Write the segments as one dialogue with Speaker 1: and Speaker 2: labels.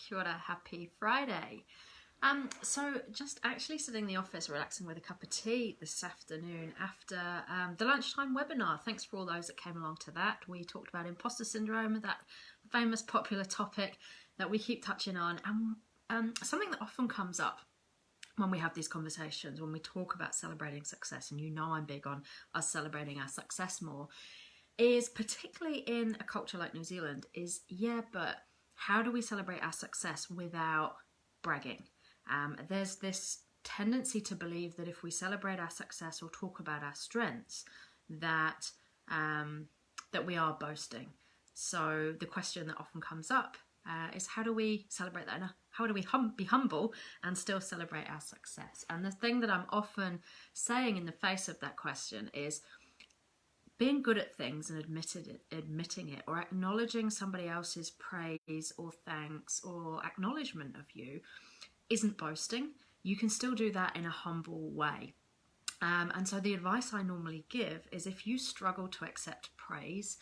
Speaker 1: Kia ora, happy Friday. So just actually sitting in the office relaxing with a cup of tea this afternoon after the lunchtime webinar. Thanks for all those that came along to that. We talked about imposter syndrome, that famous popular topic that we keep touching on, and something that often comes up when we have these conversations, when we talk about celebrating success, and you know I'm big on us celebrating our success more, is particularly in a culture like New Zealand, is but how do we celebrate our success without bragging? There's this tendency to believe that if we celebrate our success or talk about our strengths, that that we are boasting. So the question that often comes up is, how do we celebrate that? How do we be humble and still celebrate our success? And the thing that I'm often saying in the face of that question is, being good at things and admitting it, or acknowledging somebody else's praise or thanks or acknowledgement of you, isn't boasting. You can still do that in a humble way. And so the advice I normally give is, if you struggle to accept praise,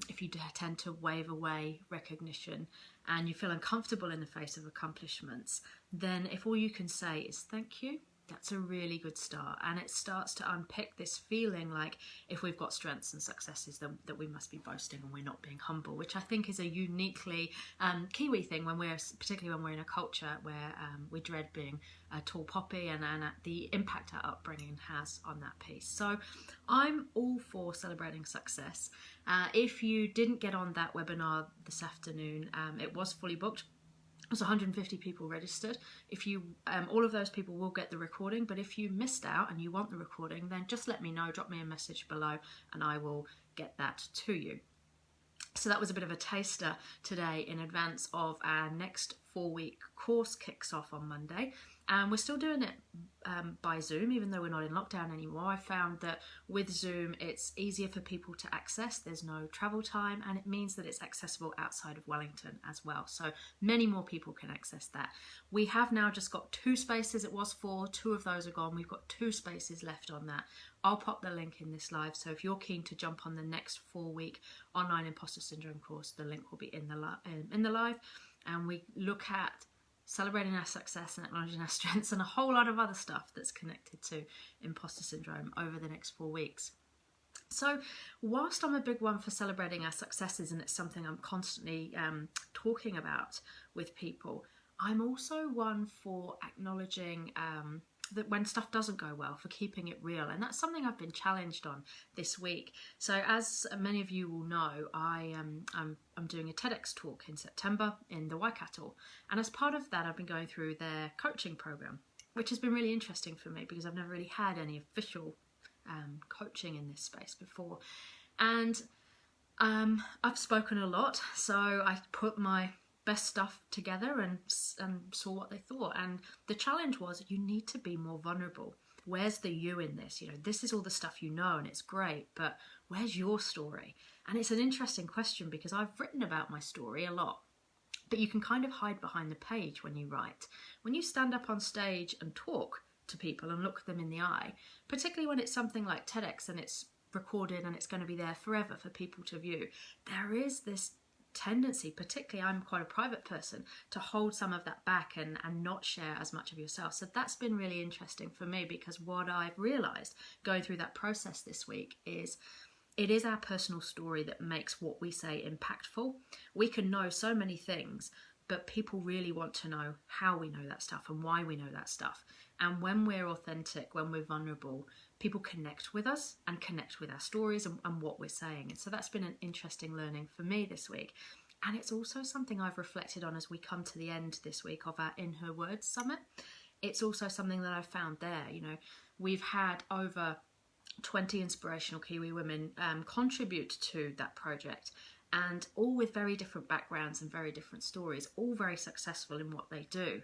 Speaker 1: if you tend to wave away recognition and you feel uncomfortable in the face of accomplishments, then if all you can say is thank you, that's a really good start. And it starts to unpick this feeling like, if we've got strengths and successes, then that we must be boasting and we're not being humble, which I think is a uniquely Kiwi thing, particularly when we're in a culture where we dread being a tall poppy, and the impact our upbringing has on that piece. So I'm all for celebrating success. If you didn't get on that webinar this afternoon, it was fully booked. There's 150 people registered. If you, all of those people will get the recording, but if you missed out and you want the recording, then just let me know, drop me a message below and I will get that to you. So that was a bit of a taster today in advance of our next 4-week course kicks off on Monday. And we're still doing it by Zoom, even though we're not in lockdown anymore. I found that with Zoom, it's easier for people to access. There's no travel time, and it means that it's accessible outside of Wellington as well. So many more people can access that. We have now just got 2 spaces. It was 4, 2 of those are gone. We've got 2 spaces left on that. I'll pop the link in this live. So if you're keen to jump on the next 4-week online imposter syndrome course, the link will be in the live. And we look at celebrating our success and acknowledging our strengths and a whole lot of other stuff that's connected to imposter syndrome over the next 4 weeks. So whilst I'm a big one for celebrating our successes, and it's something I'm constantly talking about with people, I'm also one for acknowledging that when stuff doesn't go well, for keeping it real. And that's something I've been challenged on this week. So as many of you will know, I'm doing a TEDx talk in September in the Waikato. And as part of that, I've been going through their coaching program, which has been really interesting for me because I've never really had any official coaching in this space before. And I've spoken a lot, so I put my best stuff together and saw what they thought. And the challenge was, you need to be more vulnerable. Where's the you in this? You know, this is all the stuff you know and it's great, but where's your story? And it's an interesting question because I've written about my story a lot, but you can kind of hide behind the page when you write. When you stand up on stage and talk to people and look them in the eye, particularly when it's something like TEDx and it's recorded and it's going to be there forever for people to view, there is this tendency, particularly I'm quite a private person, to hold some of that back and not share as much of yourself. So that's been really interesting for me, because what I've realized going through that process this week is it is our personal story that makes what we say impactful. We can know so many things, but people really want to know how we know that stuff and why we know that stuff. And when we're authentic, when we're vulnerable, people connect with us and connect with our stories and what we're saying. And so that's been an interesting learning for me this week. And it's also something I've reflected on as we come to the end this week of our In Her Words Summit. It's also something that I've found there. You know, we've had over 20 inspirational Kiwi women contribute to that project, and all with very different backgrounds and very different stories, all very successful in what they do.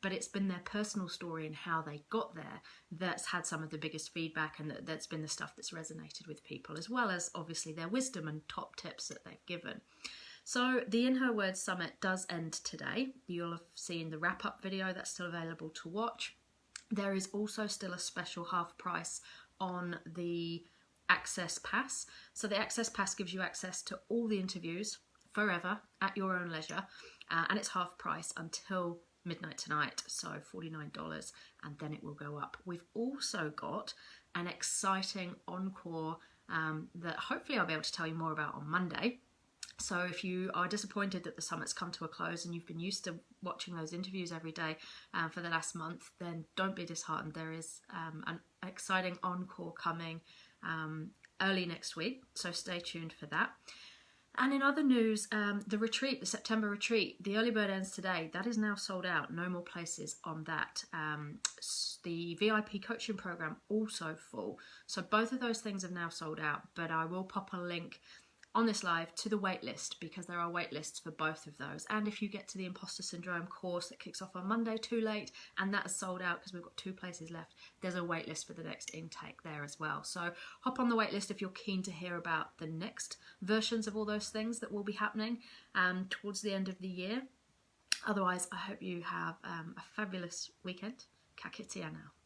Speaker 1: But it's been their personal story and how they got there that's had some of the biggest feedback, and that's been the stuff that's resonated with people, as well as obviously their wisdom and top tips that they've given. So the In Her Words Summit does end today. You'll have seen the wrap-up video that's still available to watch. There is also still a special half price on the Access Pass. So the Access Pass gives you access to all the interviews forever at your own leisure, and it's half price until midnight tonight, so $49, and then it will go up. We've also got an exciting encore that hopefully I'll be able to tell you more about on Monday. So if you are disappointed that the summit's come to a close and you've been used to watching those interviews every day for the last month, then don't be disheartened. There is an exciting encore coming early next week, so stay tuned for that. And in other news, the retreat, the September retreat, the early bird ends today. That is now sold out. No more places on that. The VIP coaching program also full. So both of those things have now sold out, but I will pop a link on this live to the wait list, because there are wait lists for both of those. And if you get to the imposter syndrome course that kicks off on Monday too late and that is sold out because we've got 2 places left, there's a wait list for the next intake there as well. So hop on the wait list if you're keen to hear about the next versions of all those things that will be happening towards the end of the year. Otherwise, I hope you have a fabulous weekend. Ka kite now.